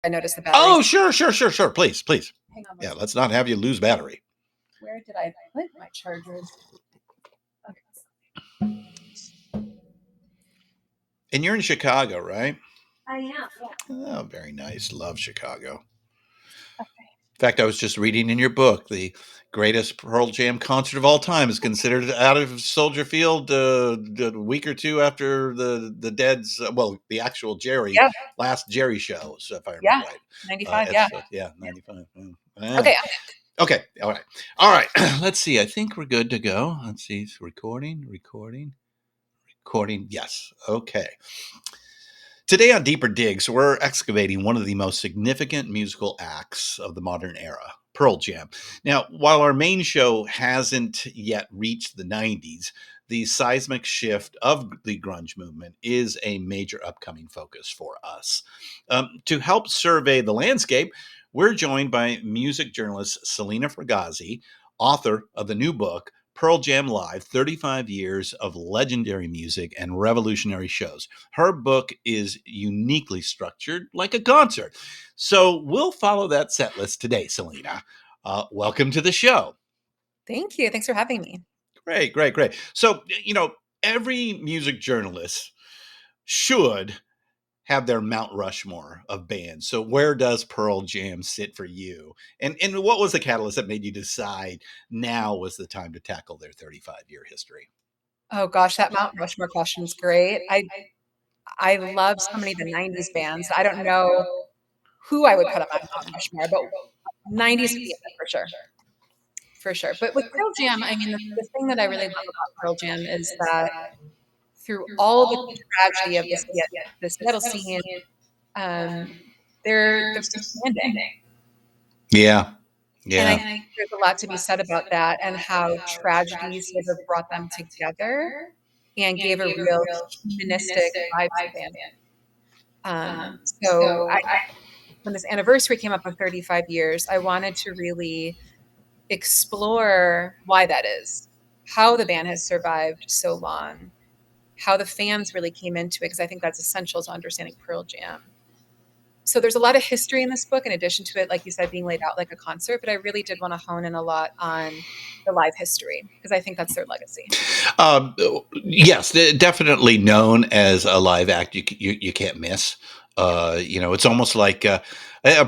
I noticed the batteries. Oh, sure. Please. Hang on. Yeah, let's not have you lose battery. Where did I put my chargers? Okay. And you're in Chicago, right? I am. Yeah. Oh, very nice. Love Chicago. Okay. In fact, I was just reading in your book the greatest Pearl Jam concert of all time is considered out of Soldier Field a week or two after the Dead's the actual Jerry Yeah. last Jerry show, so if I remember Yeah. right. 95. Yeah. 95. Okay. Okay. All right. Let's see. I think we're good to go. Let's see. It's recording. Yes. Okay. Today on Deeper Digs, we're excavating one of the most significant musical acts of the modern era, Pearl Jam. Now, while our main show hasn't yet reached the 90s, the seismic shift of the grunge movement is a major upcoming focus for us. To help survey the landscape, we're joined by music journalist Selena Fragassi, author of the new book, Pearl Jam Live 35 Years of Legendary Music and Revolutionary Shows. Her book is uniquely structured like a concert. So we'll follow that set list today, Selena. Welcome to the show. Thank you. Thanks for having me. Great. So, every music journalist should have their Mount Rushmore of bands. So where does Pearl Jam sit for you? And what was the catalyst that made you decide now was the time to tackle their 35-year history? Oh gosh, that Mount Rushmore question is great. I love so many of the 90s bands. I don't know who I would put on my Mount Rushmore, but 90s would be it for sure. For sure. But with Pearl Jam, I mean, the thing that I really love about Pearl Jam is that through all the tragedy of the Seattle scene, um, they're still standing. Yeah. And I think there's a lot to be said about that and how tragedy sort of brought them together and gave a real humanistic vibe to the band. So when this anniversary came up of 35 years, I wanted to really explore why that is, how the band has survived so long, how the fans really came into it, because I think that's essential to understanding Pearl Jam. So there's a lot of history in this book, in addition to it, like you said, being laid out like a concert. But I really did want to hone in a lot on the live history because I think that's their legacy. Um, yes, definitely known as a live act you can't miss. It's almost like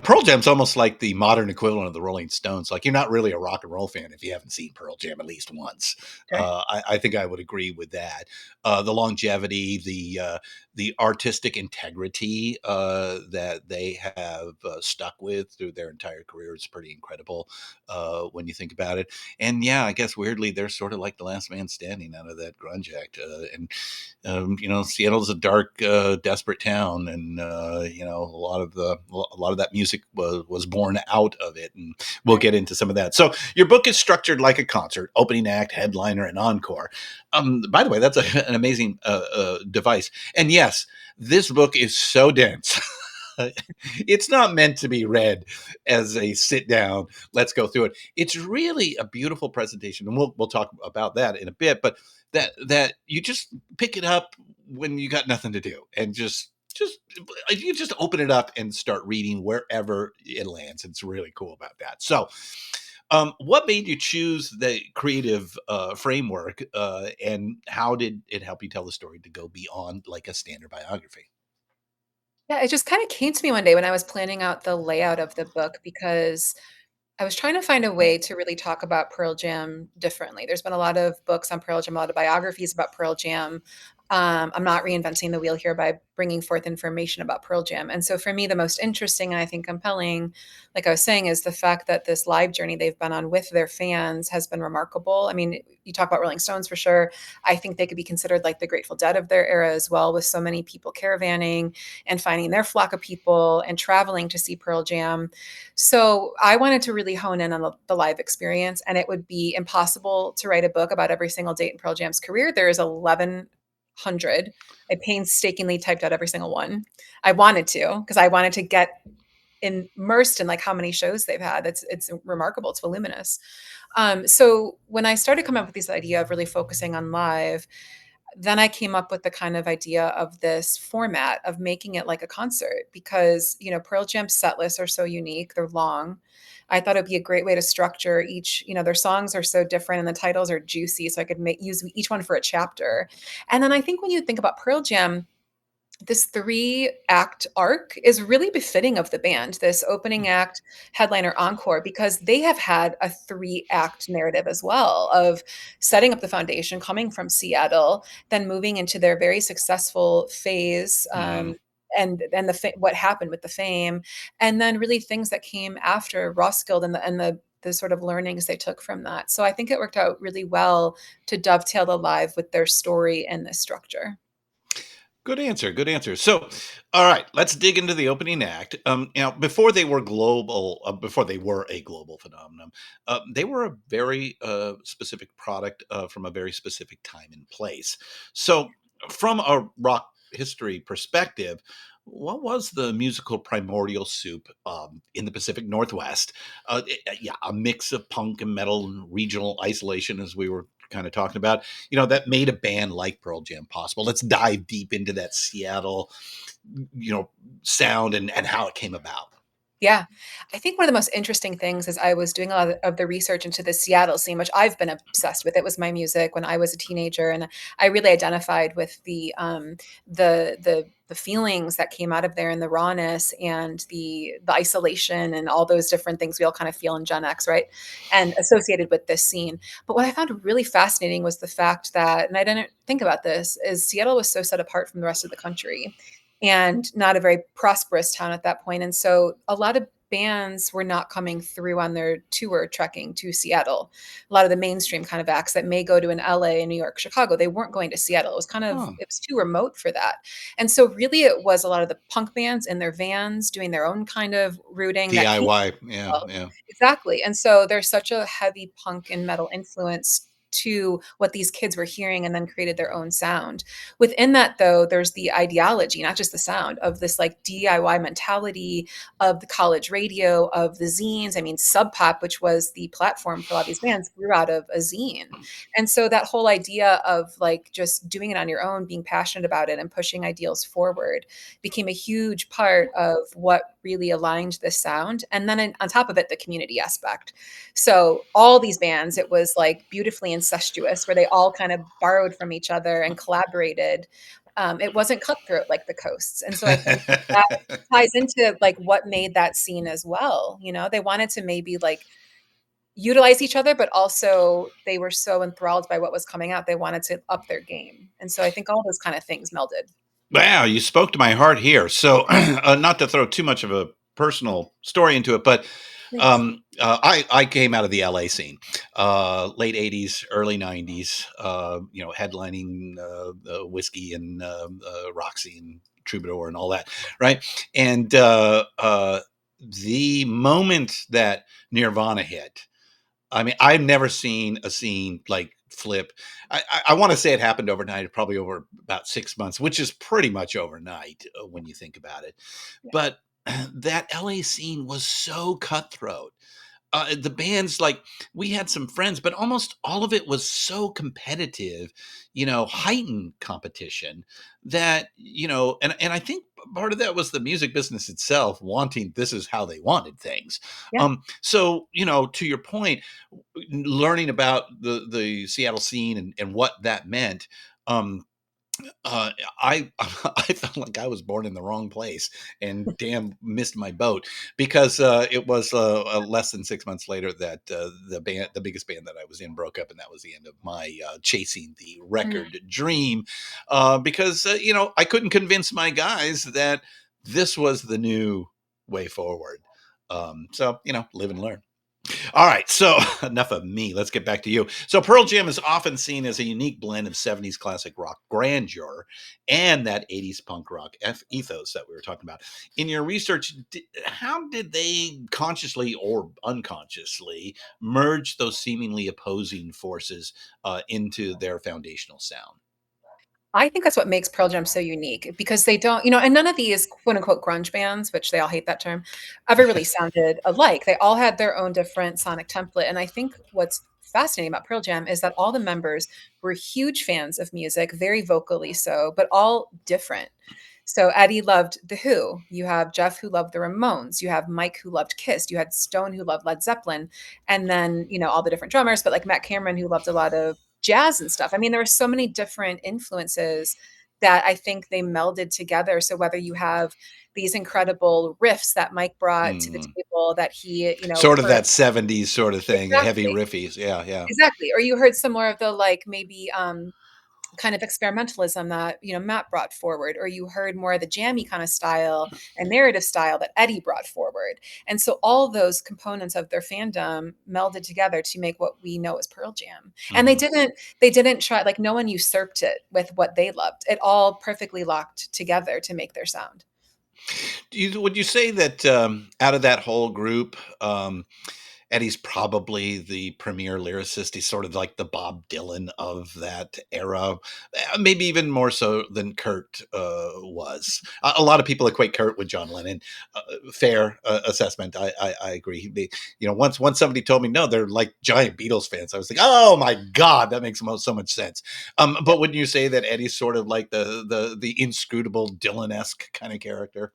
Pearl Jam's almost like the modern equivalent of the Rolling Stones. Like you're not really a rock and roll fan if you haven't seen Pearl Jam at least once. Okay. I think I would agree with that. The longevity, the artistic integrity that they have stuck with through their entire career is pretty incredible when you think about it. And yeah, I guess weirdly they're sort of like the last man standing out of that grunge act. Seattle's a dark, desperate town, and a lot of that music was born out of it, and we'll get into some of that. So your book is structured like a concert: opening act, headliner, and encore. By the way, that's an amazing device. And yes, this book is so dense. It's not meant to be read as a sit down, let's go through it. It's really a beautiful presentation, and we'll talk about that in a bit. But that you just pick it up when you got nothing to do, and just you just open it up and start reading wherever it lands. It's really cool about that. So. What made you choose the creative framework, and how did it help you tell the story to go beyond like a standard biography? Yeah, it just kind of came to me one day when I was planning out the layout of the book because I was trying to find a way to really talk about Pearl Jam differently. There's been a lot of books on Pearl Jam, a lot of biographies about Pearl Jam. I'm not reinventing the wheel here by bringing forth information about Pearl Jam. And so for me, the most interesting and I think compelling, like I was saying, is the fact that this live journey they've been on with their fans has been remarkable. I mean, you talk about Rolling Stones for sure. I think they could be considered like the Grateful Dead of their era as well, with so many people caravanning and finding their flock of people and traveling to see Pearl Jam. So I wanted to really hone in on the live experience, and it would be impossible to write a book about every single date in Pearl Jam's career. There is 1,100. I painstakingly typed out every single one. I wanted to because I wanted to get immersed in like how many shows they've had. It's remarkable. It's voluminous. So when I started coming up with this idea of really focusing on live, then I came up with the kind of idea of this format of making it like a concert because, Pearl Jam's set lists are so unique, they're long. I thought it'd be a great way to structure each, their songs are so different and the titles are juicy, so I could use each one for a chapter. And then I think when you think about Pearl Jam, this 3-act arc is really befitting of the band, this opening act, headliner, encore, because they have had a 3-act narrative as well of setting up the foundation, coming from Seattle, then moving into their very successful phase, Mm. and what happened with the fame, and then really things that came after Roskilde and the sort of learnings they took from that. So I think it worked out really well to dovetail the live with their story and this structure. Good answer. Good answer. So, all right, let's dig into the opening act. Before they were global, before they were a global phenomenon, they were a very specific product from a very specific time and place. So, from a rock history perspective, what was the musical primordial soup in the Pacific Northwest? Yeah, a mix of punk and metal and regional isolation, as we were kind of talking about, that made a band like Pearl Jam possible. Let's dive deep into that Seattle, you know, sound and how it came about. Yeah. I think one of the most interesting things is I was doing a lot of the research into the Seattle scene, which I've been obsessed with. It was my music when I was a teenager, and I really identified with the feelings that came out of there and the rawness and the isolation and all those different things we all kind of feel in Gen X, right? And associated with this scene. But what I found really fascinating was the fact that, and I didn't think about this, is Seattle was so set apart from the rest of the country and not a very prosperous town at that point. And so a lot of bands were not coming through on their tour trekking to Seattle. A lot of the mainstream kind of acts that may go to an LA, New York, Chicago, they weren't going to Seattle. Oh, It was too remote for that. And so really it was a lot of the punk bands in their vans doing their own kind of routing that came. DIY. Yeah, Well, yeah. exactly. And so there's such a heavy punk and metal influence to what these kids were hearing and then created their own sound. Within that, though, there's the ideology, not just the sound, of this like DIY mentality of the college radio, of the zines. I mean, Sub Pop, which was the platform for a lot of these bands, grew out of a zine. And so that whole idea of like just doing it on your own, being passionate about it and pushing ideals forward became a huge part of what really aligned the sound. And then on top of it, the community aspect. So all these bands, it was like beautifully incestuous, where they all kind of borrowed from each other and collaborated. It wasn't cutthroat like the coasts. And so I think that ties into like what made that scene as well. They wanted to maybe like utilize each other, but also they were so enthralled by what was coming out. They wanted to up their game. And so I think all those kind of things melded. Wow, you spoke to my heart here. So, not to throw too much of a personal story into it, but Thanks. I came out of the LA scene, late '80s, early '90s. Headlining Whiskey and Roxy and Troubadour and all that, right? And the moment that Nirvana hit, I mean, I've never seen a scene like flip. I want to say it happened overnight, probably over about 6 months, which is pretty much overnight when you think about it. Yeah. But that LA scene was so cutthroat. The bands, like, we had some friends, but almost all of it was so competitive, heightened competition that, and I think part of that was the music business itself wanting, this is how they wanted things. Yeah. So, to your point, learning about the Seattle scene and what that meant, um, I I felt like I was born in the wrong place and damn missed my boat because it was less than 6 months later that the biggest band that I was in, broke up, and that was the end of my chasing the Mm. record dream because I couldn't convince my guys that this was the new way forward. So live and learn. All right, so enough of me. Let's get back to you. So, Pearl Jam is often seen as a unique blend of '70s classic rock grandeur and that '80s punk rock ethos that we were talking about. In your research, how did they consciously or unconsciously merge those seemingly opposing forces into their foundational sound? I think that's what makes Pearl Jam so unique because they don't, and none of these quote unquote grunge bands, which they all hate that term, ever really sounded alike. They all had their own different sonic template. And I think what's fascinating about Pearl Jam is that all the members were huge fans of music, very vocally so, but all different. So Eddie loved The Who. You have Jeff who loved the Ramones. You have Mike who loved Kiss. You had Stone who loved Led Zeppelin. And then, all the different drummers, but like Matt Cameron who loved a lot of jazz and stuff. I mean, there were so many different influences that I think they melded together. So whether you have these incredible riffs that Mike brought to the Mm. table that he, Sort of heard that 70s sort of thing, heavy exactly, riffies. Yeah, yeah. exactly. Or you heard some more of the like maybe kind of experimentalism that Matt brought forward, or you heard more of the jammy kind of style and narrative style that Eddie brought forward. And so all those components of their fandom melded together to make what we know as Pearl Jam. And they Mhm. didn't try, like, no one usurped it with what they loved. It all perfectly locked together to make their sound. Would you say that out of that whole group, Eddie's probably the premier lyricist? He's sort of like the Bob Dylan of that era, maybe even more so than Kurt was. A lot of people equate Kurt with John Lennon. Fair assessment. I agree. Once somebody told me no, they're like giant Beatles fans. I was like, oh my god, that makes so much sense. But wouldn't you say that Eddie's sort of like the inscrutable Dylan esque kind of character?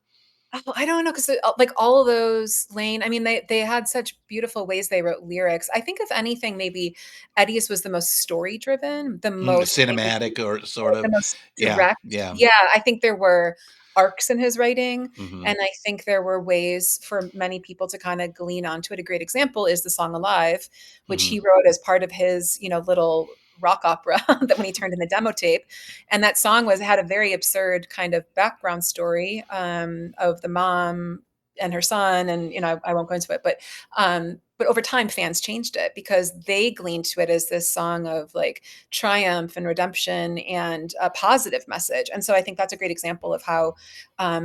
Oh, I don't know, 'cause, like, all of those Lane, I mean, they had such beautiful ways they wrote lyrics. I think if anything, maybe Eddie's was the most story driven, the most maybe Cinematic or sort the of, most yeah, direct. yeah. Yeah, I think there were arcs in his writing, Hmm. and I think there were ways for many people to kinda glean onto it. A great example is the song "Alive," which Hmm. he wrote as part of his, little rock opera that when he turned in the demo tape. And that song had a very absurd kind of background story, of the mom and her son, and, I won't go into it, but over time, fans changed it because they gleaned to it as this song of, like, triumph and redemption and a positive message. And so I think that's a great example of how,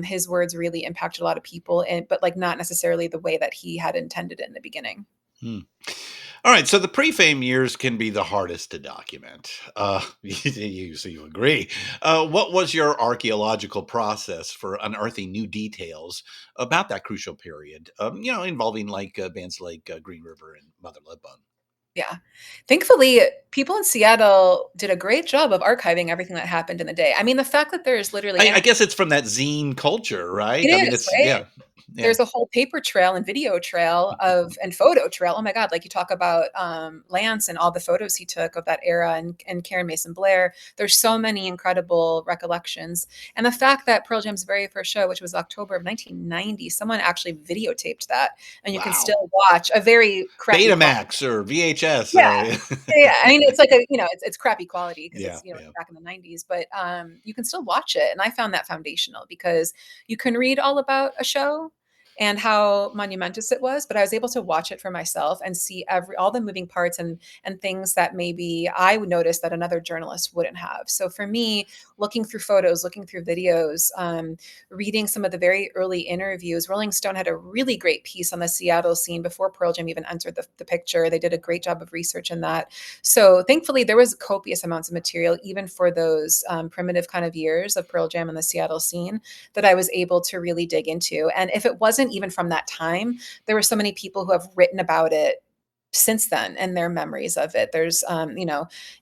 his words really impacted a lot of people, and but, like, not necessarily the way that he had intended it in the beginning. Hmm. All right, so the pre-fame years can be the hardest to document. So you agree. What was your archaeological process for unearthing new details about that crucial period? Involving like bands like Green River and Mother Love Bone. Yeah. Thankfully, people in Seattle did a great job of archiving everything that happened in the day. I mean, the fact that there's literally, I and guess it's from that zine culture, it right? I mean, is, it's right? yeah, yeah. There's a whole paper trail and video trail of and photo trail. Oh my god, like, you talk about, Lance and all the photos he took of that era, and Karen Mason Blair. There's so many incredible recollections, and the fact that Pearl Jam's very first show, which was October of 1990, someone actually videotaped that, and you can Wow. still watch a very crappy quality. Betamax or VHS. Yeah. Yeah, I mean, it's like it's crappy quality because Yeah, it's, yeah. back in the '90s, but, you can still watch it, and I found that foundational because you can read all about a show and how monumentous it was, but I was able to watch it for myself and see every all the moving parts and things that maybe I would notice that another journalist wouldn't have. So for me, looking through photos, looking through videos, reading some of the very early interviews. Rolling Stone had a really great piece on the Seattle scene before Pearl Jam even entered the picture. They did a great job of research in that. So thankfully, there was copious amounts of material, even for those, primitive kind of years of Pearl Jam and the Seattle scene, that I was able to really dig into. And if it wasn't even from that time, there were so many people who have written about it since then and their memories of it. There's,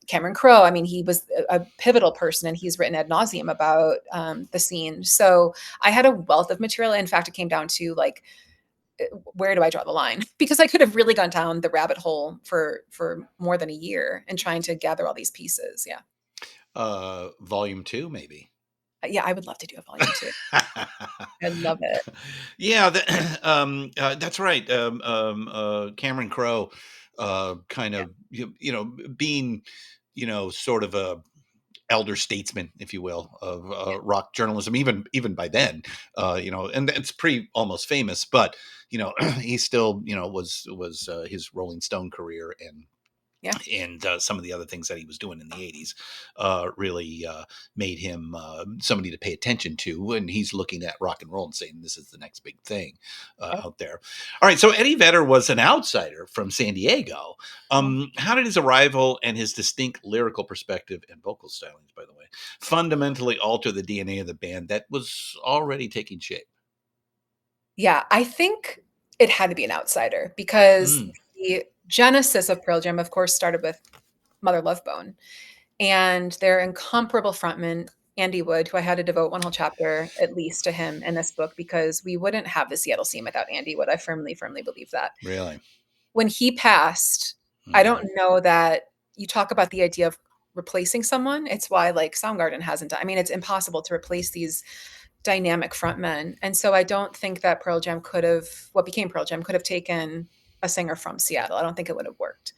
Cameron Crowe. I mean, he was a pivotal person, and he's written ad nauseum about, the scene. So I had a wealth of material. In fact, it came down to, like, where do I draw the line? Because I could have really gone down the rabbit hole for more than a year in trying to gather all these pieces. Yeah. Volume two, maybe. Yeah, I would love to do a volume 2. I love it. Yeah, that's right. Cameron Crowe, kind Yeah, of being sort of a elder statesman, if you will, of yeah. rock journalism. Even by then, and it's pretty almost famous, but he still was his Rolling Stone career and Yeah. and some of the other things that he was doing in the 80s really made him somebody to pay attention to, and he's looking at rock and roll and saying this is the next big thing Yep. out there. All right, so Eddie Vedder was an outsider from San Diego. Mhm. How did his arrival and his distinct lyrical perspective and vocal stylings, by the way, fundamentally alter the DNA of the band that was already taking shape? Yeah, I think it had to be an outsider because Mm, the genesis of Pearl Jam, of course, started with Mother Love Bone. And their incomparable frontman, Andy Wood, who I had to devote one whole chapter at least to him in this book because we wouldn't have the Seattle scene without Andy Wood. I firmly, firmly believe that. really? When he passed, I don't Mm. know that you talk about the idea of replacing someone. It's why like Soundgarden hasn't done. I mean, it's impossible to replace these dynamic frontmen. And so I don't think that Pearl Jam could have what became Pearl Jam could have taken a singer from Seattle. I don't think it would have worked.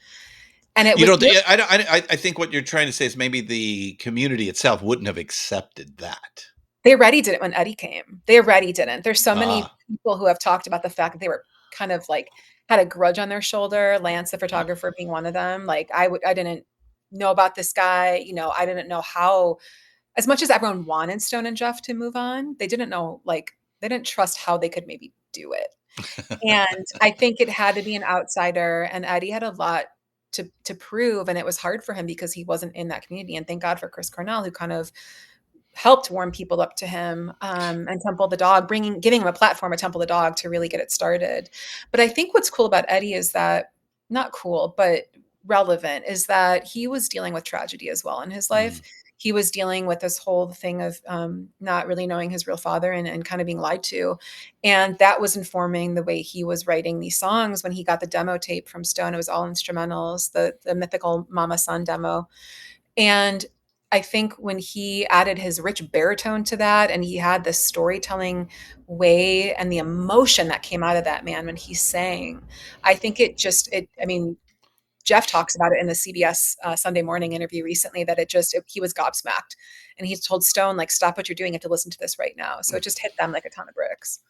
And it You was know, I think what you're trying to say is maybe the community itself wouldn't have accepted that. They already didn't when Eddie came. They already didn't. There's so many Ah, people who have talked about the fact that they were kind of like had a grudge on their shoulder, Lance, the photographer, being one of them. Like I didn't know about this guy, I didn't know how as much as everyone wanted Stone and Jeff to move on, they didn't know like they didn't trust how they could maybe do it. And I think it had to be an outsider and Eddie had a lot to prove and it was hard for him because he wasn't in that community and thank God for Chris Cornell who kind of helped warm people up to him, and Temple the dog, giving him a platform at Temple the dog to really get it started. But I think what's cool about Eddie is that not cool, but relevant is that he was dealing with tragedy as well in his life. mm, He was dealing with this whole thing of not really knowing his real father and kind of being lied to. And that was informing the way he was writing these songs when he got the demo tape from Stone. It was all instrumentals, the mythical Mama Son demo. And I think when he added his rich baritone to that and he had this storytelling way and the emotion that came out of that man when he sang, I think I mean, Jeff talks about it in the CBS Sunday Morning interview recently that he was gobsmacked. And he told Stone, like, stop what you're doing. You have to listen to this right now. So it just hit them like a ton of bricks.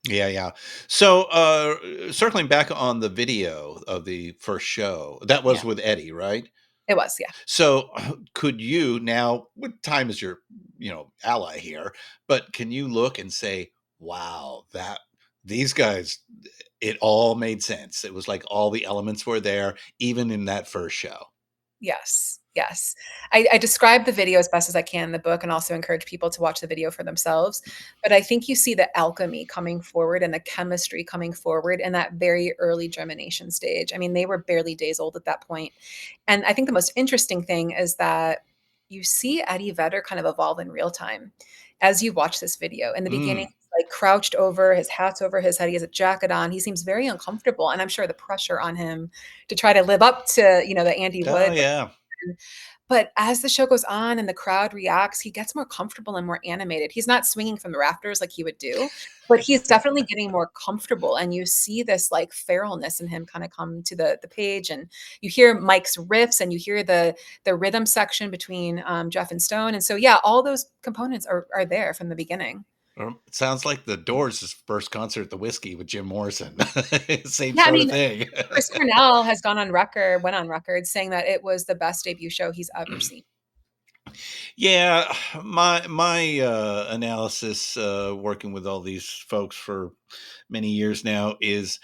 yeah, yeah. So, circling back on the video of the first show, that was Yeah, with Eddie, right? it was. Yeah. So, could you now, with time as your, ally here, but can you look and say, "Wow, that these guys, it all made sense. It was like all the elements were there, even in that first show." Yes, yes. I describe the video as best as I can in the book and also encourage people to watch the video for themselves. But I think you see the alchemy coming forward and the chemistry coming forward in that very early germination stage. I mean, they were barely days old at that point. And I think the most interesting thing is that you see Eddie Vedder kind of evolve in real time as you watch this video. In the beginning, Mm. he's like crouched over, his hat's over his head, he has a jacket on. He seems very uncomfortable. And I'm sure the pressure on him to try to live up to, the Andy Oh Wood. yeah. But as the show goes on and the crowd reacts, he gets more comfortable and more animated. He's not swinging from the rafters like he would do, but he's definitely getting more comfortable. And you see this like feralness in him kind of come to the page. And you hear Mike's riffs and you hear the rhythm section between Jeff and Stone. And so yeah, all those components are there from the beginning. It sounds like the Doors' first concert at the Whiskey with Jim Morrison. Same Yeah, I sort of mean, thing. Chris Cornell has went on record saying that it was the best debut show he's ever seen. Yeah, my analysis, working with all these folks for many years now, is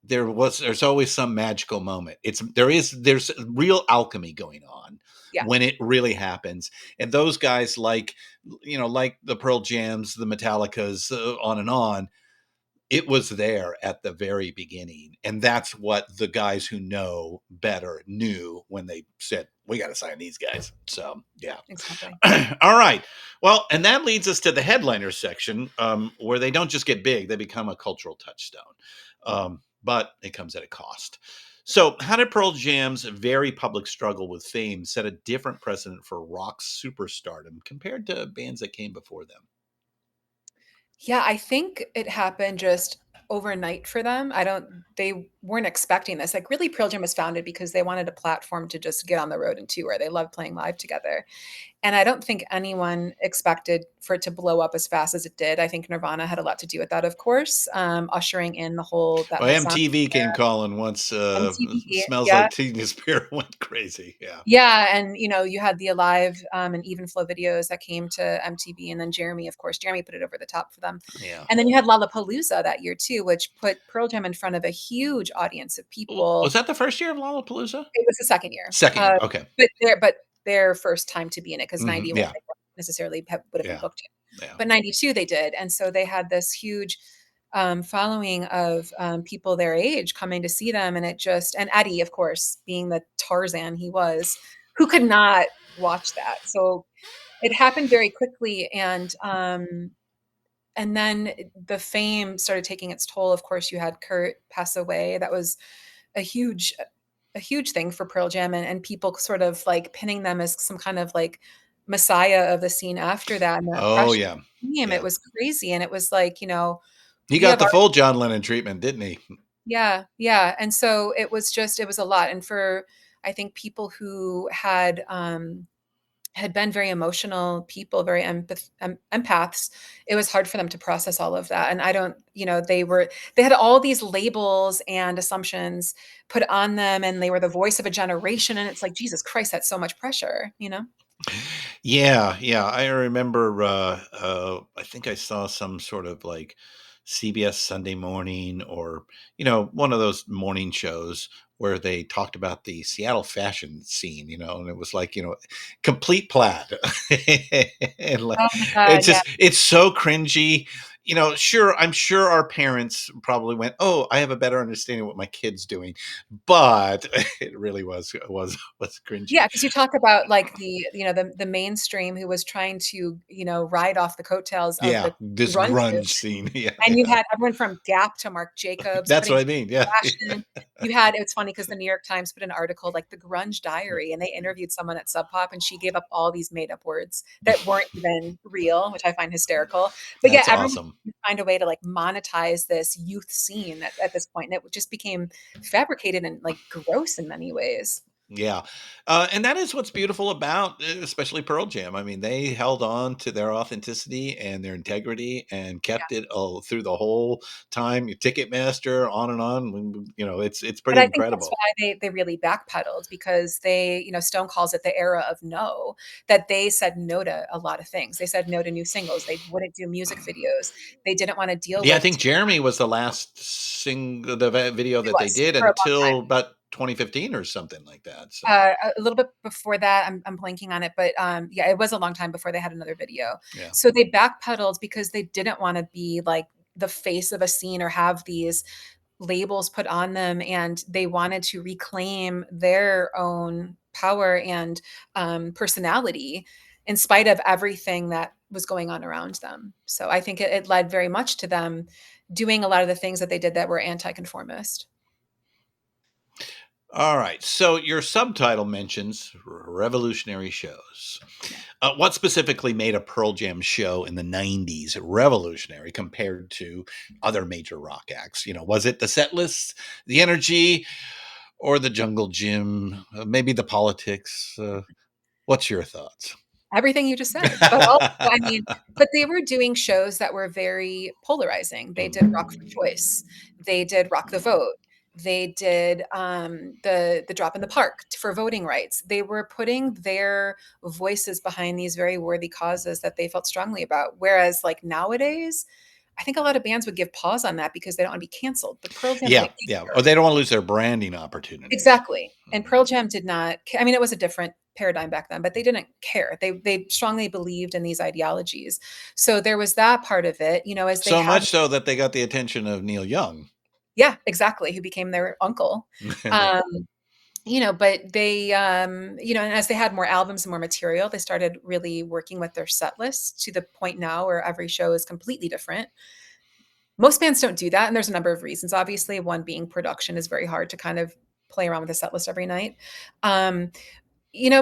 there's always some magical moment. There's real alchemy going on Yeah, when it really happens, and those guys like the Pearl Jams, the Metallicas, on and on, it was there at the very beginning. And that's what the guys who know better knew when they said, we got to sign these guys. So, yeah. exactly. All right. Well, and that leads us to the headliner section, where they don't just get big, they become a cultural touchstone. But it comes at a cost. So, how did Pearl Jam's very public struggle with fame set a different precedent for rock superstardom compared to bands that came before them? Yeah, I think it happened just overnight for them. I don't They weren't expecting this. Like really Pearl Jam was founded because they wanted a platform to just get on the road and tour. They loved playing live together. And I don't think anyone expected for it to blow up as fast as it did. I think Nirvana had a lot to do with that, of course, ushering in the whole that Well, Masonic MTV came calling once MTV. Smells Yeah. Like Teen Spirit went crazy. Yeah. Yeah, and, you had the Alive, and Even Flow videos that came to MTV, and then Jeremy, of course, Jeremy put it over the top for them. Yeah. And then you had Lollapalooza that year too, which put Pearl Jam in front of a huge audience of Was people. that the first year of Lollapalooza? It was the 2nd year, Second year. Okay. but their first time to be in it, because '91 Yeah. they weren't necessarily would have been Yeah. booked in. Yeah. But '92 they did, and so they had this huge, following of, people their age coming to see them, and it just and Eddie, of course, being the Tarzan he was, who could not watch that? So, it happened very quickly, and then the fame started taking its toll. Of course, you had Kurt pass away. That was a huge a huge thing for Pearl Jam, and people sort of like pinning them as some kind of like messiah of the scene after that, and that Oh pressure yeah. came. It Yeah. was crazy, and it was like, He we got have the our full John Lennon treatment, didn't he? yeah, yeah, and so it was a lot, and for I think people who had been very emotional people, very empaths, it was hard for them to process all of that. And I don't, they had all these labels and assumptions put on them, and they were the voice of a generation. And it's like, Jesus Christ, that's so much pressure. Yeah, yeah. I remember. I think I saw some sort of like CBS Sunday Morning, or one of those morning shows where they talked about the Seattle fashion scene. And it was like complete plaid, and like Oh my God, yeah. it's so cringy. Sure, I'm sure our parents probably went, "Oh, I have a better understanding of what my kid's doing," but it really was cringy. Yeah, because you talk about like the mainstream who was trying to, ride off the coattails of Yeah, the this grunge grunge movement. scene. Yeah, And you yeah. had everyone from Gap to Marc Jacobs That's putting what I mean. Yeah. fashion. You had It's funny because the New York Times put an article like The Grunge Diary, and they interviewed someone at Sub Pop, and she gave up all these made up words that weren't even real, which I find hysterical. But yeah, That's everyone awesome. would find a way to like monetize this youth scene at this point, and it just became fabricated and like gross in many ways. Yeah. And that is what's beautiful about, especially Pearl Jam. I mean, they held on to their authenticity and their integrity and kept it through the whole time. Your Ticketmaster, on and on. It's But pretty I think that's incredible. why they really backpedaled, because Stone calls it the era of no, that they said no to a lot of things. They said no to new singles. They wouldn't do music videos. They didn't wanna deal Yeah, I with think Jeremy was the last video It that they was did for a long time. until about 2015 or something like that. So, A little bit before that, I'm blanking on it, but, yeah, it was a long time before they had another video. yeah. So they backpedaled because they didn't wanna be, like, the face of a scene or have these labels put on them, and they wanted to reclaim their own power and, personality in spite of everything that was going on around them. So I think it led very much to them doing a lot of the things that they did that were anti-conformist. All right. So your subtitle mentions revolutionary shows. Yeah. What specifically made a Pearl Jam show in the 90s revolutionary compared to other major rock acts? Was it the set lists, the energy, or the jungle gym? Maybe the politics? What's your thoughts? Everything you just said, but also, I mean, but they were doing shows that were very polarizing. They did Rock for Choice. They did Rock the Vote. They did, the Drop in the Park for voting rights. They were putting their voices behind these very worthy causes that they felt strongly about. Whereas, like, nowadays, I think a lot of bands would give pause on that because they don't wanna be canceled, but Pearl Jam Yeah, didn't yeah. Or care. they don't want to lose their branding opportunities. Exactly, and Mhm. Pearl Jam did not ca I mean, it was a different paradigm back then, but they didn't care. They strongly believed in these ideologies. So there was that part of it, as they So had much so that they got the attention of Neil Young. Yeah, exactly, who became their uncle. Um, but they, and as they had more albums and more material, they started really working with their set lists to the point now where every show is completely different. Most bands don't do that, and there's a number of reasons, obviously, one being production is very hard to kind of play around with a set list every night. Um,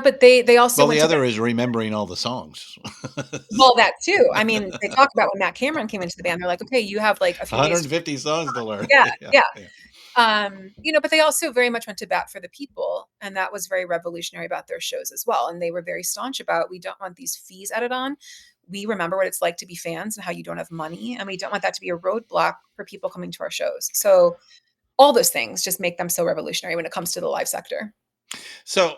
but they also Well, went the to bat. other is remembering all the songs. Well, that too. I mean, they talk about when Matt Cameron came into the band, they're like, "Okay, you have, like, a few days to." 150 songs to learn. Yeah, Yeah, yeah. yeah. But they also very much went to bat for the people, and that was very revolutionary about their shows as well, and they were very staunch about, "We don't want these fees added on. We remember what it's like to be fans and how you don't have money, and we don't want that to be a roadblock for people coming to our shows." So, all those things just make them so revolutionary when it comes to the live sector. So,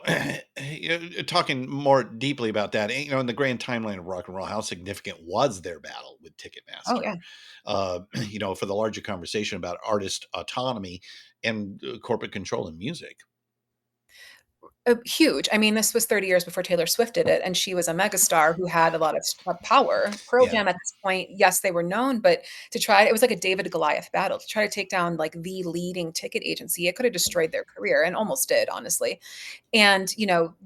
talking more deeply about that, in the grand timeline of rock and roll, how significant was their battle with Oh, Ticketmaster? yeah. For the larger conversation about artist autonomy and corporate control in music. Huge. I mean, this was 30 years before Taylor Swift did it, and she was a megastar who had a lot of power. Pearl Yeah, Jam at this point, yes, they were known, but it was like a David Goliath battle to try to take down like the leading ticket agency. It could have destroyed their career and almost did, honestly. And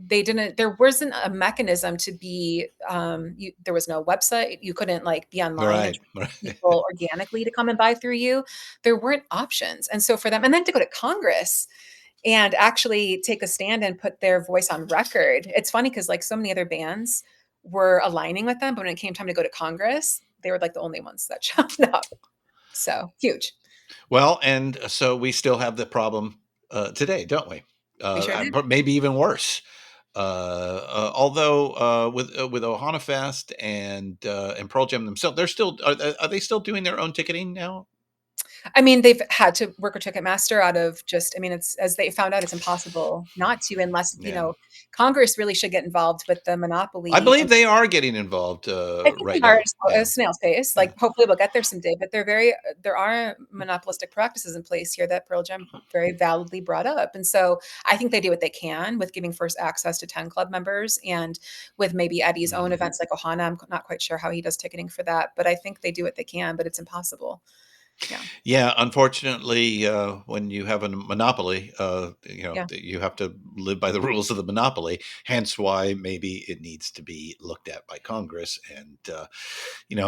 they didn't. There wasn't a mechanism to be. There was no website. You couldn't like be online and right, try to get right. people organically to come and buy through you. There weren't options, and so for them, and then to go to Congress and actually take a stand and put their voice on record. It's funny because like so many other bands were aligning with them, but when it came time to go to Congress, they were like the only ones that showed up. So huge. Well, and so we still have the problem today, don't we? We sure did. But maybe even worse. Although with Ohana Fest and Pearl Jam themselves, they're still are they still doing their own ticketing now? I mean, they've had to work with Ticketmaster out of just, I mean, it's as they found out, it's impossible not to, unless, Yeah, Congress really should get involved with the I monopoly. believe And they are getting involved I think they right are now. at a Yeah, snail's pace. yeah. Like, hopefully we'll get there someday, but there are monopolistic practices in place here that Pearl Jam very validly brought up. And so I think they do what they can with giving first access to 10 club members and with maybe Eddie's own Mhm. events like Ohana. I'm not quite sure how he does ticketing for that, but I think they do what they can, but it's impossible. Yeah. Yeah, unfortunately, when you have a monopoly, Yeah. you have to live by the rules of the monopoly. Hence, why maybe it needs to be looked at by Congress. And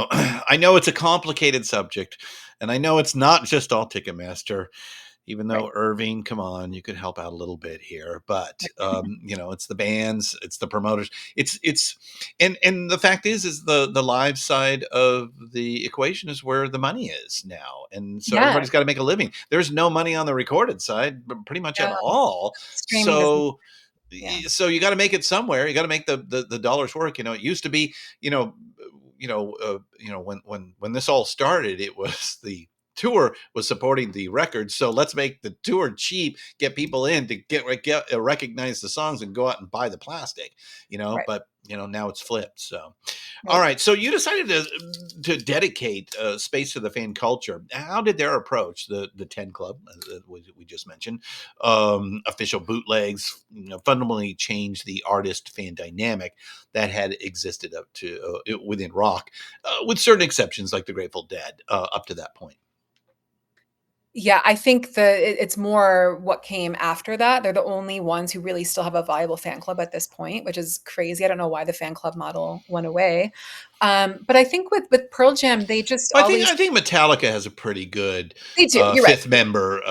I know it's a complicated subject, and I know it's not just all Ticketmaster. Even Right. though Irving, come on, you could help out a little bit here, but it's the bands, it's the promoters, it's and the fact is the live side of the equation is where the money is now, and so Yeah. everybody's got to make a living. There's no money on the recorded side, pretty much at Yeah. all. Streaming doesn't. So Yeah. so you got to make it somewhere. You got to make the dollars work. It used to be, when this all started, it was the tour was supporting the record. So let's make the tour cheap, get people in to get recognize the songs and go out and buy the plastic. Right. But now it's flipped. So all Right. right, so you decided to dedicate space to the fan culture. How did their approach, the 10 Club, we just mentioned, official bootlegs, fundamentally change the artist fan dynamic that had existed up to within rock, with certain exceptions like the Grateful Dead up to that point? Yeah, I think it's more what came after that. They're the only ones who really still have a viable fan club at this point, which is crazy. I don't know why the fan club model went away. But I think with Pearl Jam, they just I think always I think Metallica has a pretty good they do. You're right. fifth member,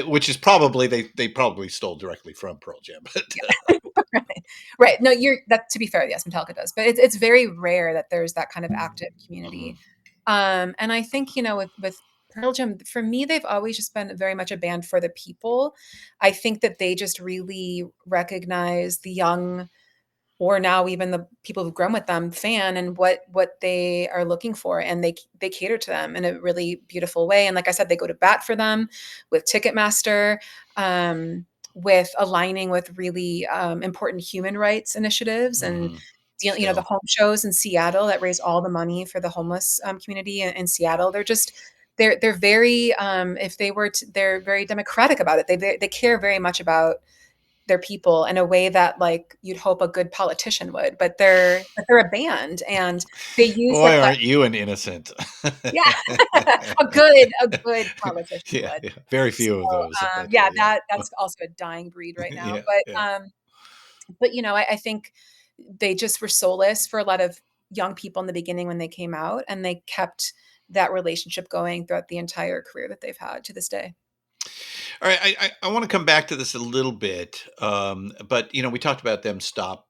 which is probably they probably stole directly from Pearl Jam. Right. Right. No, you're that to be fair, yes, Metallica does, but it's very rare that there's that kind of active Mhm. community. And I think, with Pearl Jam, for me, they've always just been very much a band for the people. I think that they just really recognize the young or now even the people who've grown with them fan and what they are looking for, and they cater to them in a really beautiful way. And like I said, they go to bat for them with Ticketmaster, um, with aligning with really important human rights initiatives and Mhm. the Still. home shows in Seattle that raise all the money for the homeless community in Seattle. They're very if they were to, they're very democratic about it. They care very much about their people in a way that like you'd hope a good politician would, but they're a band and they use their Boy, platform. aren't you an innocent? Yeah, a good politician Yeah, would. yeah. Very So, few of those, I bet you. yeah, Yeah, that's also a dying breed right now. yeah, But yeah. I think they just were soulless for a lot of young people in the beginning when they came out, and they kept that relationship going throughout the entire career that they've had to this day. All right, I want to come back to this a little bit, but we talked about them stop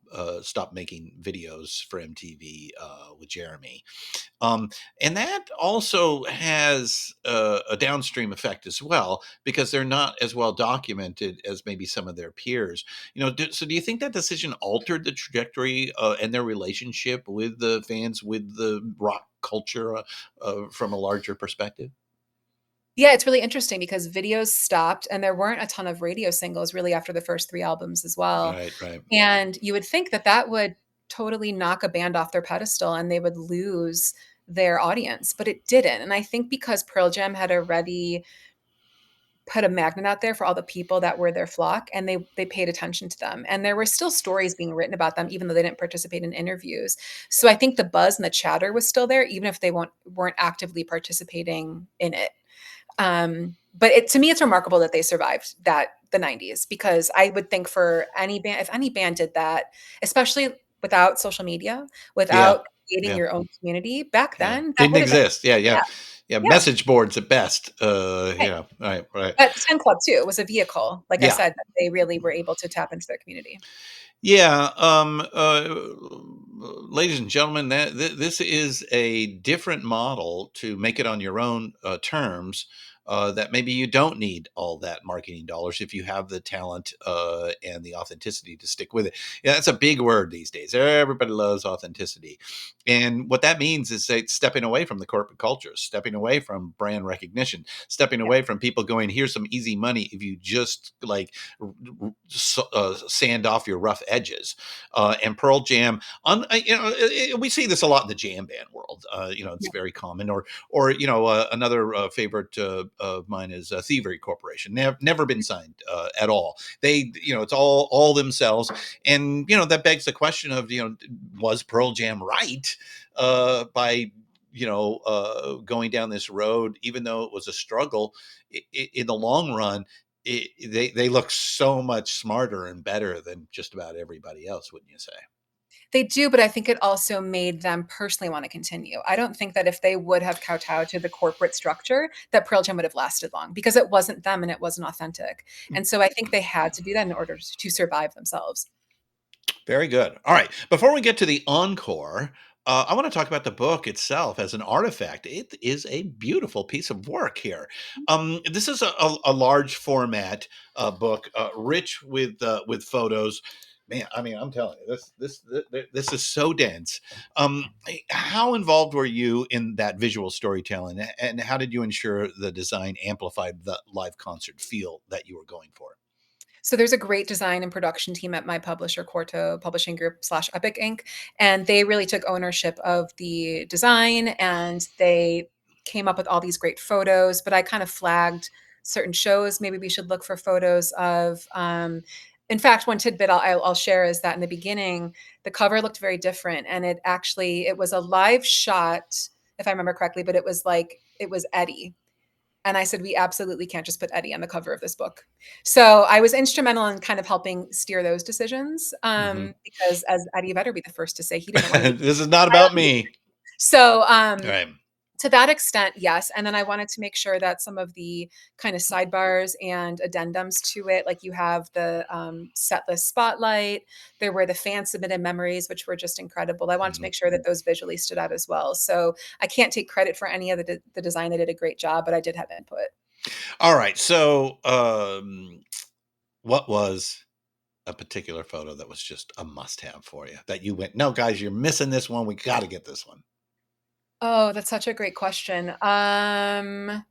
making videos for MTV with Jeremy. Um, and that also has a downstream effect as well because they're not as well documented as maybe some of their peers. So do you think that decision altered the trajectory and their relationship with the fans, with the rock culture from a larger perspective? Yeah, it's really interesting because videos stopped and there weren't a ton of radio singles really after the first 3 albums as well. Right, right. And you would think that that would totally knock a band off their pedestal and they would lose their audience, but it didn't. And I think because Pearl Jam had already put a magnet out there for all the people that were their flock, and they paid attention to them, and there were still stories being written about them even though they didn't participate in interviews. So I think the buzz and the chatter was still there even if they weren't actively participating in it. But to me, it's remarkable that they survived the 90s because I would think for any band, if any band did that, especially without social media, Yeah, without creating yeah. your own community back Yeah, then, that didn't would have been, exist. Yeah, yeah, yeah, yeah. yeah, Message boards at best. right. Yeah, right, right. But the 10 Club too was a vehicle, like I Yeah, said, that they really were able to tap into their community. yeah. Ladies and gentlemen, this is a different model to make it on your own terms. That maybe you don't need all that marketing dollars if you have the talent and the authenticity to stick with it. Yeah, that's a big word these days. Everybody loves authenticity, and what that means is stepping away from the corporate culture, stepping away from brand recognition, stepping Yeah. away from people going, "Here's some easy money if you just like sand off your rough edges." And Pearl Jam, we see this a lot in the jam band world. It's Yeah. very common. Or another favorite of mine is Thievery Corporation. Never been signed at all. It's all themselves, and that begs the question of was Pearl Jam right by going down this road, even though it was a struggle in the long run. They look so much smarter and better than just about everybody else, wouldn't you say? They do, but I think it also made them personally wanna continue. I don't think that if they would have kowtowed to the corporate structure, that Pearl Jam would have lasted long because it wasn't them and it wasn't authentic. And so I think they had to do that in order to survive themselves. Very good. All right. Before we get to the encore, I want to talk about the book itself as an artifact. It is a beautiful piece of work here. This is a large format book, rich with photos. Man, I mean, I'm telling you, this is so dense. How involved were you in that visual storytelling, and how did you ensure the design amplified the live concert feel that you were going for? So there's a great design and production team at my publisher, Quarto Publishing Group slash Epic Inc. And they really took ownership of the design and they came up with all these great photos. But I kind of flagged certain shows maybe we should look for photos of. In fact, one tidbit I'll share is that in the beginning, the cover looked very different, and it was a live shot, if I remember correctly, but it was Eddie, and I said, we absolutely can't just put Eddie on the cover of this book. So I was instrumental in kind of helping steer those decisions Hmm. because, as Eddie better be the first to say, he didn't want to be. This is not about me. So All right. to that extent, yes. And then I wanted to make sure that some of the kind of sidebars and addendums to it, like you have the set list spotlight, there were the fan submitted memories, which were just incredible. I wanted to Mhm. make sure that those visually stood out as well. So I can't take credit for any of the design. I did a great job, but I did have input. All right. So, what was a particular photo that was just a must-have for you that you went, "No, guys, you're missing this one. We got to get this one." Oh, that's such a great question. I'm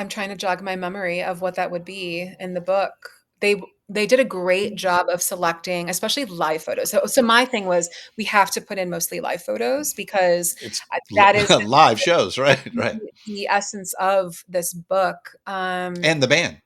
trying to jog my memory of what that would be in the book. They did a great job of selecting, especially live photos. So my thing was we have to put in mostly live photos because It's that is live shows, right? Right. the essence of this book. And the band.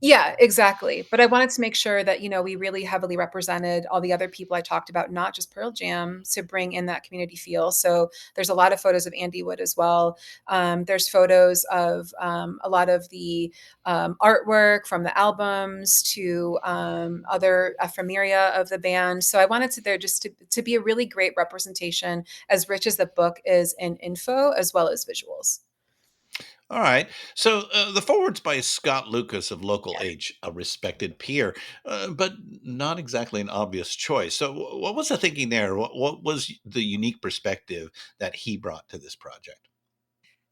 Yeah, exactly. But I wanted to make sure that, we really heavily represented all the other people I talked about, not just Pearl Jam, to bring in that community feel. So there's a lot of photos of Andy Wood as well. There's photos of a lot of the artwork from the albums to other ephemeria of the band. So I wanted there just to be a really great representation, as rich as the book is in info as well as visuals. All right. So the forward's by Scott Lucas of Local Yeah. H, a respected peer, but not exactly an obvious choice. So, what was the thinking there? What was the unique perspective that he brought to this project?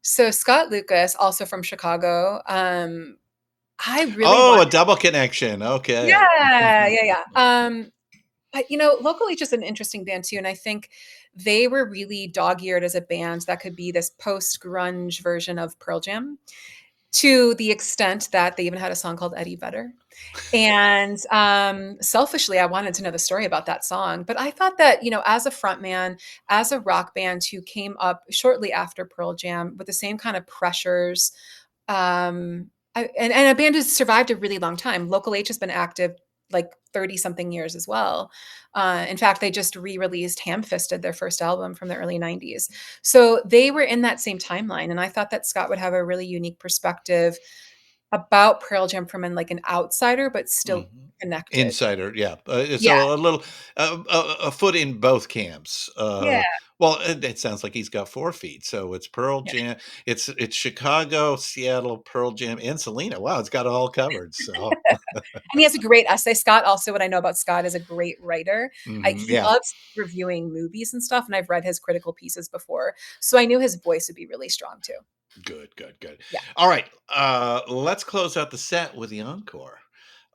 So Scott Lucas, also from Chicago, I really Oh, want. a double connection. Okay. Yeah, yeah, yeah. But, Local H is an interesting band too, and I think they were really dog-eared as a band that could be this post-grunge version of Pearl Jam, to the extent that they even had a song called Eddie Vedder. And, selfishly, I wanted to know the story about that song, but I thought that, as a frontman, as a rock band who came up shortly after Pearl Jam with the same kind of pressures, and a band has survived a really long time. Local H has been active like 30 something years as well. In fact, they just re-released Ham Fisted, their first album from the early 90s. So they were in that same timeline. And I thought that Scott would have a really unique perspective about Pearl Jam from an outsider, but still Mhm. connected. Insider, yeah. Yeah. So a little, a foot in both camps. Yeah. Well, it sounds like he's got 4 feet. So it's Pearl Yeah. Jam, it's Chicago, Seattle, Pearl Jam, and Selena. Wow, it's got it all covered. So, And he has a great essay. Scott, also, what I know about Scott is a great writer. He yeah. loves reviewing movies and stuff, and I've read his critical pieces before. So I knew his voice would be really strong too. Good, good, good. Yeah. All right, let's close out the set with the encore.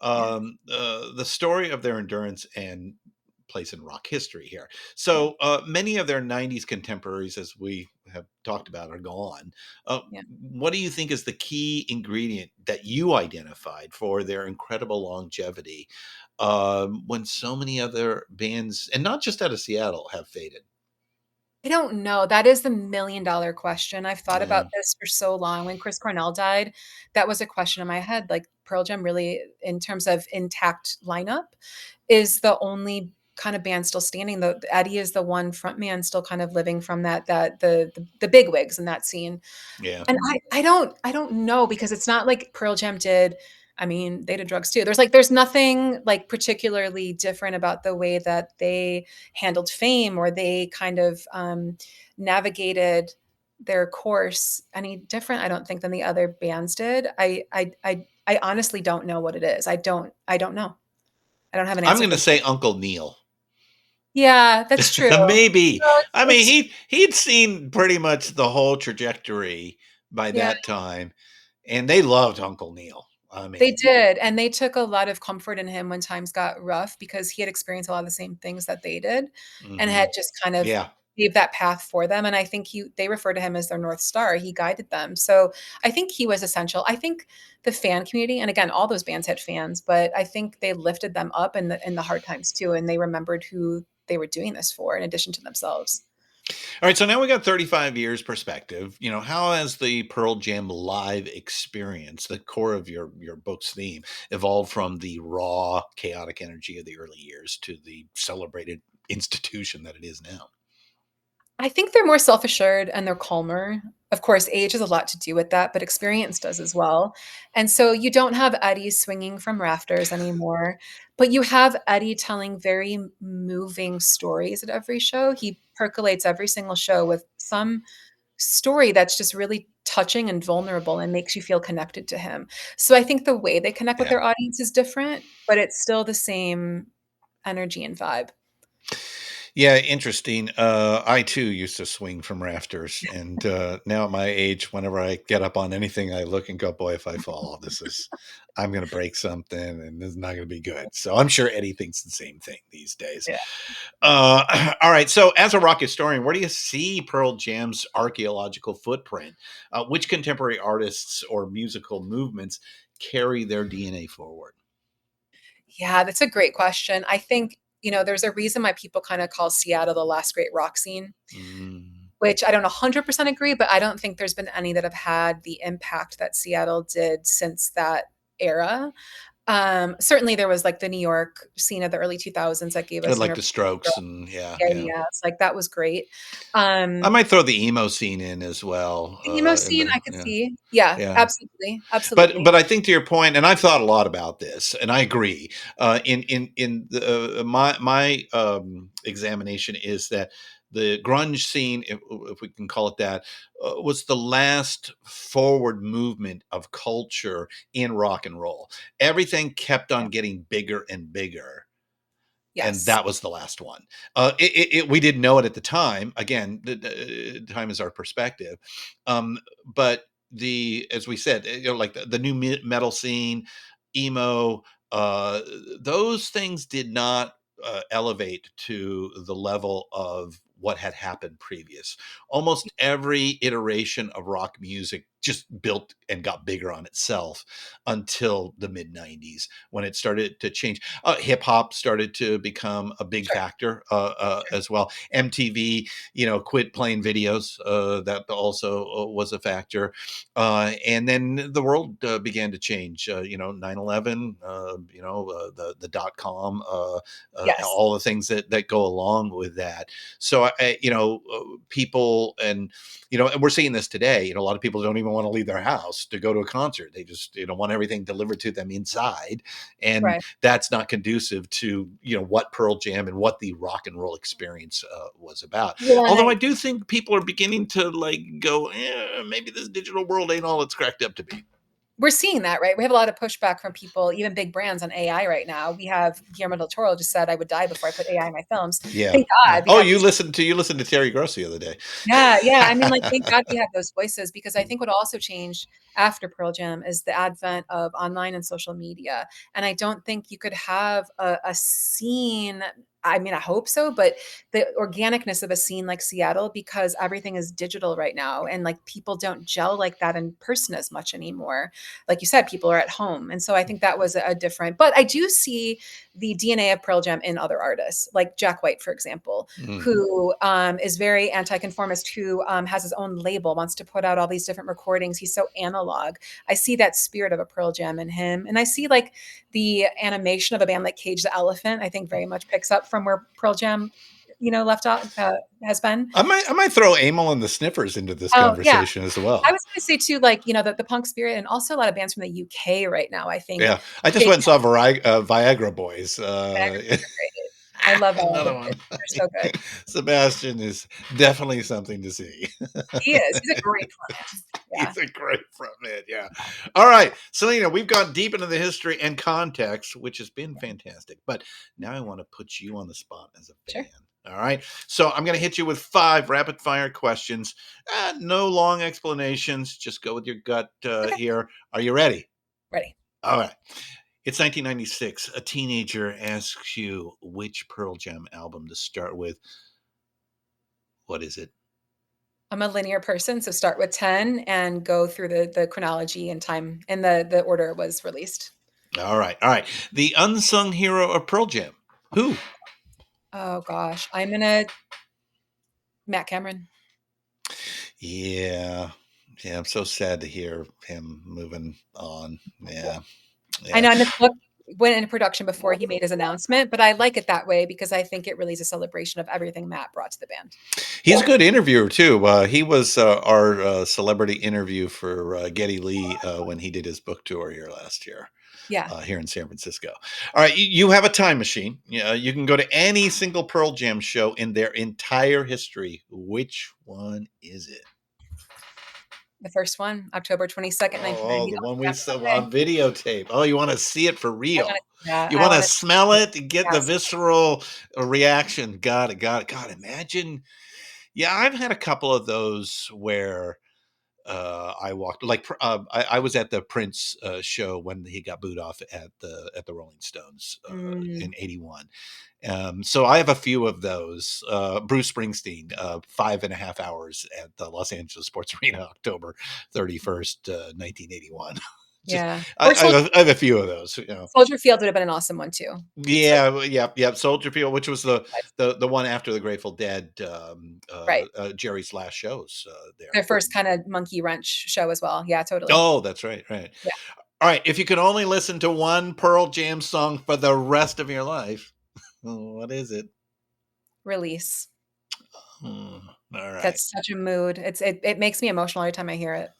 Yeah. The story of their endurance and place in rock history here. Yeah. So many of their '90s contemporaries, as we have talked about, are gone. Yeah. What do you think is the key ingredient that you identified for their incredible longevity when so many other bands, and not just out of Seattle, have faded? I don't know. That is the $1,000,000 question. I've thought about Yeah, this for so long. When Chris Cornell died, that was a question in my head. Like, Pearl Jam really, in terms of intact lineup, is the only kind of band still standing. The Eddie is the one frontman still kind of living from that the bigwigs in that scene. yeah, And I don't know, because it's not like Pearl Jam did. I mean, they did drugs too. There's nothing, like, particularly different about the way that they handled fame, or they kind of, navigated their course any different, I don't think, than the other bands did. I honestly don't know what it is. I don't know. I don't have an I'm answer going for to that. say Uncle Neil. Yeah, that's true. Maybe. I mean, It's he'd seen pretty much the whole trajectory by yeah. that time, and they loved Uncle Neil. I They mean, did, and they took a lot of comfort in him when times got rough, because he had experienced a lot of the same things that they did, and hmm had just kind of yeah. gave that path for them, and I think they refer to him as their North Star. He guided them. So I think he was essential. I think the fan community, and again, all those bands had fans, but I think they lifted them up in the hard times too, and they remembered who they were doing this for in addition to themselves. All right, so now we got 35 years perspective. How has the Pearl Jam live experience, the core of your book's theme, evolved from the raw, chaotic energy of the early years to the celebrated institution that it is now? I think they're more self-assured and they're calmer. Of course, age has a lot to do with that, but experience does as well. And so you don't have Eddie swinging from rafters anymore, but you have Eddie telling very moving stories at every show. He percolates every single show with some story that's just really touching and vulnerable and makes you feel connected to him. So I think the way they connect with Yeah. their audience is different, but it's still the same energy and vibe. Yeah, interesting. I too used to swing from rafters, and now at my age, whenever I get up on anything, I look and go, "Boy, if I fall, I'm going to break something, and this is not going to be good." So I'm sure Eddie thinks the same thing these days. Yeah. All right. So, as a rock historian, where do you see Pearl Jam's archaeological footprint? Which contemporary artists or musical movements carry their DNA forward? Yeah, that's a great question. I think, there's a reason why people kind of call Seattle the last great rock scene, Mm, which I don't 100% agree, but I don't think there's been any that have had the impact that Seattle did since that era. Certainly there was like the New York scene of the early 2000s that gave us like Near. the Strokes, and yeah, Yeah, yeah. yeah, it's like that was great. I Um, might throw the emo scene in as well. the emo In scene the I could Yeah, see. Yeah, yeah. absolutely, But absolutely. but I think to your point, and I've thought a lot about this, and I agree. In the, my examination is that the grunge scene, if we can call it that, was the last forward movement of culture in rock and roll. Everything kept Yeah. on getting bigger and bigger, and Yes. that was the last one. We didn't know it at the time. Again, time is our perspective. But as we said, like the new metal scene, emo, uh, those things did not elevate to the level of what had happened previous. Almost every iteration of rock music just built and got bigger on itself until the mid 90s, when it started to change. Hip hop started to become a big Sure. factor Sure. as well. MTV, quit playing videos. That also was a factor. And then the world began to change. 9/11. The .com. Yes. All the things that go along with that. So people, and we're seeing this today. A lot of people don't even want to leave their house to go to a concert. They just want everything delivered to them inside, and Right. that's not conducive to what Pearl Jam and what the rock and roll experience was about. Well, and Although I I do think people are beginning to like go, maybe this digital world ain't all it's cracked up to be. we're seeing that, right? We have a lot of pushback from people, even big brands on AI right now. We have Guillermo del Toro just said, "I would die before I put AI in my films." Yeah, Thank yeah. God we Oh, have you these. listened to Terry Gross the other day. Yeah, yeah. I mean, like, thank God we have those voices because I think what also changed after Pearl Jam is the advent of online and social media. And I don't think you could have a scene. I mean, I hope so, but the organicness of a scene like Seattle, because everything is digital right now, and like people don't gel like that in person as much anymore. Like you said, people are at home. And so I think that was a different, but I do see the DNA of Pearl Jam in other artists, like Jack White, for example, Mm. who is very anti-conformist, who has his own label, wants to put out all these different recordings. He's so analog. I see that spirit of a Pearl Jam in him, and I see like the animation of a band like Cage the Elephant. I think very much picks up from where Pearl Jam, left off has been. I might throw Amel and the Sniffers into this Oh yeah, conversation as I well. was going to say too, like the punk spirit, and also a lot of bands from the UK right now. I think Yeah, I just they went and saw Viagra Boys. Viagra Boys are great. I love Viagra Another Boys. one. They're so good. Sebastian is definitely something to see. He is. He's a great frontman. Yeah. He's a great frontman. Yeah. All right, Selena, we've gone deep into the history and context, which has been fantastic. But now I want to put you on the spot as a Sure. fan. All right. So I'm going to hit you with 5 rapid fire questions. No long explanations. Just go with your gut Okay. here. Are you ready? Ready. All right. It's 1996. A teenager asks you which Pearl Jam album to start with. What is it? I'm a linear person, so start with 10 and go through the chronology and time and the order it was released. All right. All right. The unsung hero of Pearl Jam. Who? Oh gosh, I'm gonna Matt Cameron. Yeah. Yeah. I'm so sad to hear him moving on. Yeah. I Yeah. know, and this book went into production before he made his announcement, but I like it that way because I think it really is a celebration of everything Matt brought to the band. He's a good interviewer, too. He was our celebrity interview for Geddy Lee when he did his book tour here last year. Yeah. Here in San Francisco. All right, you have a time machine. You can go to any single Pearl Jam show in their entire history. Which one is it? The first one, October 22nd, Oh, 1990. the That was one a we saw magical day. on videotape. Oh, you want to see it for I wanna real? yeah, You I want to wanna smell it, get the yes. visceral reaction. Got it. Got it. God, imagine. Yeah, I've had a couple of those where I walked I was at the Prince show when he got booed off at the Rolling Stones Mm, in '81. So I have a few of those. Bruce Springsteen, 5.5 hours at the Los Angeles Sports Arena, October 31st, 1981. Just yeah. I, Or I, have a, I have a few of those. Soldier Field would have been an awesome one too. So Yeah, yeah, yeah. Soldier Field, which was the one after the Grateful Dead, right. Jerry's last shows there. Their first kinda Monkey Wrench show as well. Yeah, totally. Oh, that's right, right. Yeah. All right, if you could only listen to one Pearl Jam song for the rest of your life, what is it? Release. Hmm, all right. That's such a mood. It makes me emotional every time I hear it.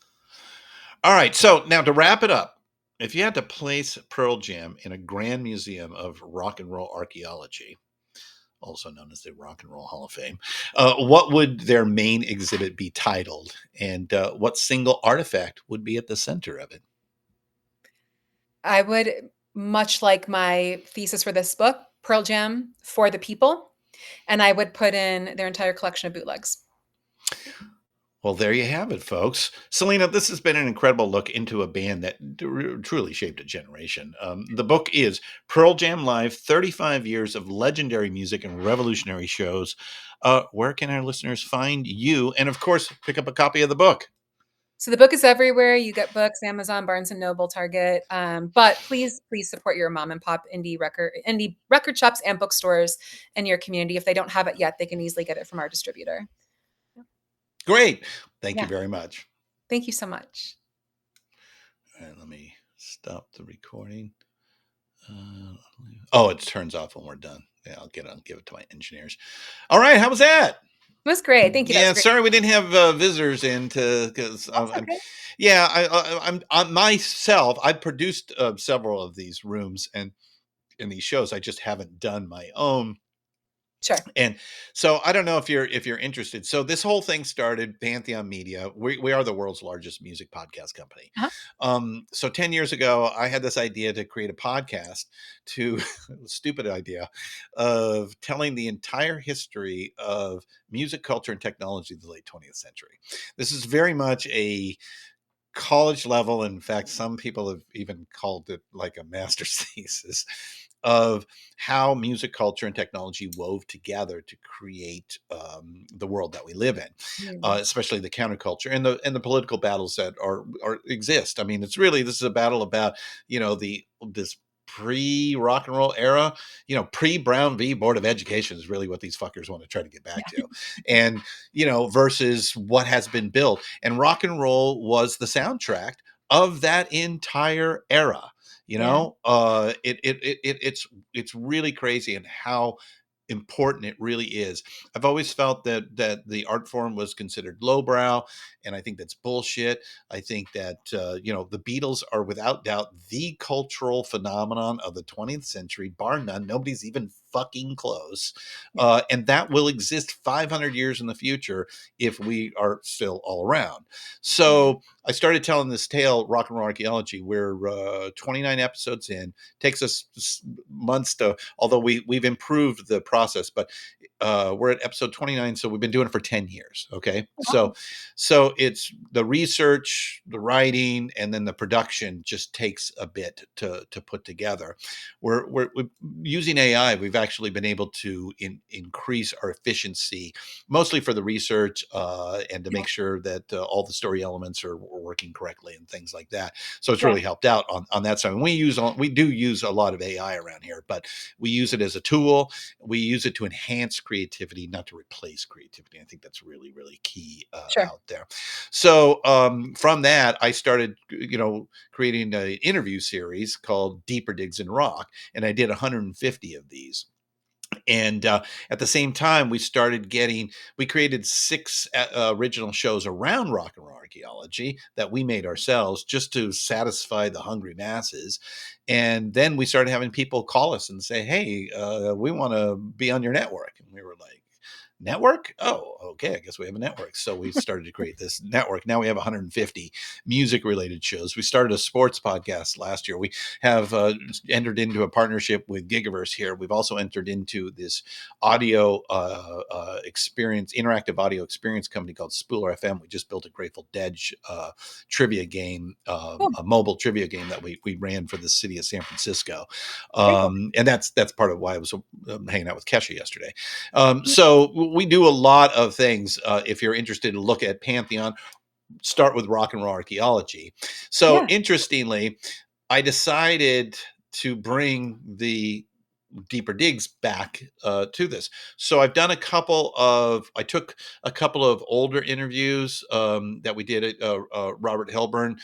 All right, so now to wrap it up, if you had to place Pearl Jam in a grand museum of rock and roll archaeology, also known as the Rock and Roll Hall of Fame, what would their main exhibit be titled? And what single artifact would be at the center of it? I would, much like my thesis for this book, Pearl Jam for the people, and I would put in their entire collection of bootlegs. Well, there you have it, folks. Selena, this has been an incredible look into a band that truly shaped a generation. The book is Pearl Jam Live 35 Years of Legendary Music and Revolutionary Shows. Where can our listeners find you? And of course, pick up a copy of the book. So the book is everywhere. You get books, Amazon, Barnes and Noble, Target. But please support your mom and pop indie record shops and bookstores in your community. If they don't have it yet, they can easily get it from our distributor. Great. Thank you Yeah. very much. Thank you so much. All right, let me stop the recording. Oh, it turns off when we're done. Yeah, I'll give it to my engineers. All right, how was that? It was great. Thank you. That was Yeah, great. sorry we didn't have visitors in to because That's okay. yeah, I'm myself. I've produced several of these rooms and in these shows. I just haven't done my own. Sure. And so I don't know if you're interested. So this whole thing started Pantheon Media. We are the world's largest music podcast company. Uh-huh. So 10 years ago, I had this idea to create a podcast to stupid idea of telling the entire history of music, culture, and technology of the late 20th century. This is very much a college level. In fact, some people have even called it like a master's thesis of how music, culture, and technology wove together to create the world that we live in, Mm. especially the counterculture and the political battles that are exist. I mean, it's really this is a battle about the this pre rock and roll era, pre Brown v Board of Education is really what these fuckers want to try to get back to, and versus what has been built. And rock and roll was the soundtrack of that entire era. Yeah. It's really crazy and how important it really is. I've always felt that the art form was considered lowbrow, and I think that's bullshit. I think that the Beatles are without doubt the cultural phenomenon of the 20th century, bar none. Nobody's even fucking close, Yeah. and that will exist 500 years in the future if we are still all around. Yeah. So I started telling this tale, Rock and Roll Archaeology. We're 29 episodes in. Takes us months to, although we've improved the process, but we're at episode 29, so we've been doing it for 10 years. Okay, so Wow. it's the research, the writing, and then the production just takes a bit to put together. We're using AI. We've actually been able to increase our efficiency, mostly for the research and to Yeah. make sure that all the story elements are working correctly and things like that. So it's Yeah. really helped out on that side. And we do use a lot of AI around here, but we use it as a tool. We use it to enhance creativity, not to replace creativity. I think that's really, really key Sure. out there. So from that, I started, creating an interview series called Deeper Digs in Rock, and I did 150 of these. And at the same time, we created 6 original shows around rock and roll archaeology that we made ourselves just to satisfy the hungry masses. And then we started having people call us and say, hey, we want to be on your network. And we were like, network? Oh, okay. I guess we have a network. So we started to create this network. Now we have 150 music related shows. We started a sports podcast last year. We have entered into a partnership with Gigaverse here. We've also entered into this audio experience, interactive audio experience company called Spooler FM. We just built a Grateful Dead trivia game, Cool. a mobile trivia game that we ran for the city of San Francisco. Very cool. And that's part of why I was hanging out with Kesha yesterday. So we do a lot of things. If you're interested to look at Pantheon, start with rock and roll archaeology. So Yeah. interestingly, I decided to bring the deeper digs back to this. So I took a couple of older interviews that we did. Robert Hilburn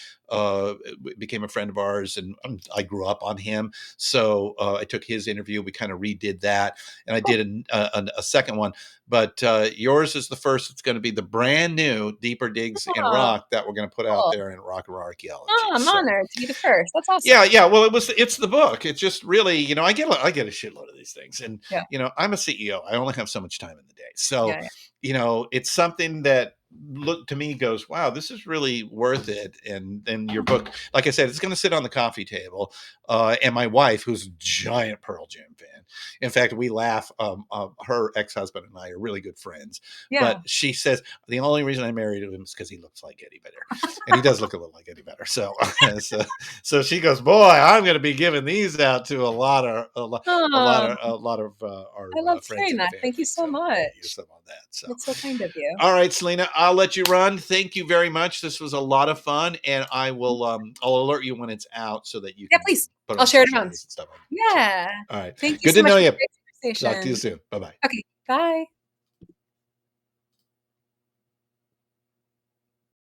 became a friend of ours, and I grew up on him. So I took his interview. We kind of redid that, and I Cool. did a second one. But yours is the first. It's going to be the brand new Deeper Digs in Oh, Rock that we're going to put out cool. there in Rock and Roll Archaeology. Oh, I'm So honored to be the first. That's yeah, awesome. yeah. Well, it's the book. It's just really, I get a shitload of these things. And, Yeah. I'm a CEO. I only have so much time in the day. So, Yeah, yeah. it's something that look to me goes, wow, this is really worth it. And then your book, like I said, it's going to sit on the coffee table. And my wife, who's a giant Pearl Jam fan, in fact, we laugh. Her ex-husband and I are really good friends, but Yeah. she says the only reason I married him is because he looks like Eddie Vedder, and he does look a little like Eddie Vedder. So, so she goes, boy, I'm going to be giving these out to Oh, a lot of our I love friends hearing and that. Thank you family. so So we'll get you much. some on that. So, That's so kind of you. all right, Selena, I'll let you run. Thank you very much. This was a lot of fun, and I'll alert you when it's out so that you Yeah, can please. put it I'll on share it social around. medias and stuff. So, Yeah. all right, Thank you good so to much know for you. the great Talk to you conversation. soon. Bye bye. Okay, bye.